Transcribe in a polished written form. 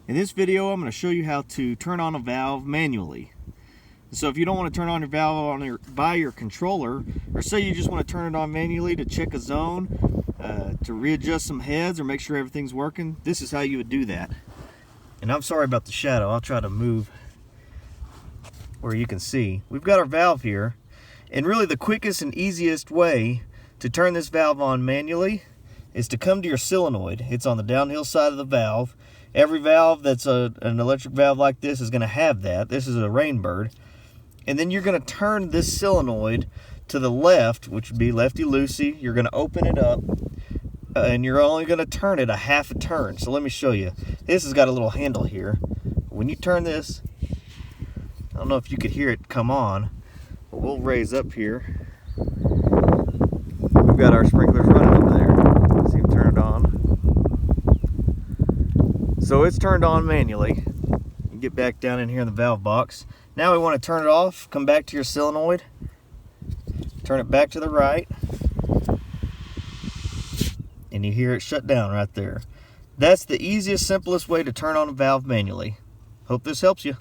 In this video, I'm going to show you how to turn on a valve manually. So if you don't want to turn on your valve by your controller, or say you just want to turn it on manually to check a zone, to readjust some heads or make sure everything's working, this is how you would do that. And I'm sorry about the shadow. I'll try to move where you can see. We've got our valve here, and really the quickest and easiest way to turn this valve on manually is to come to your solenoid. It's on the downhill side of the valve. Every valve that's an electric valve like this is going to have that. This is a Rain Bird. And then you're going to turn this solenoid to the left, which would be lefty-loosey. You're going to open it up, and you're only going to turn it a half a turn. So let me show you. This has got a little handle here. When you turn this, I don't know if you could hear it come on, but we'll raise up here. We've got our sprinklers running over there. See them turn it on. So it's turned on manually. You get back down in here in the valve box. Now we want to turn it off. Come back to your solenoid. Turn it back to the right. And you hear it shut down right there. That's the easiest, simplest way to turn on a valve manually. Hope this helps you.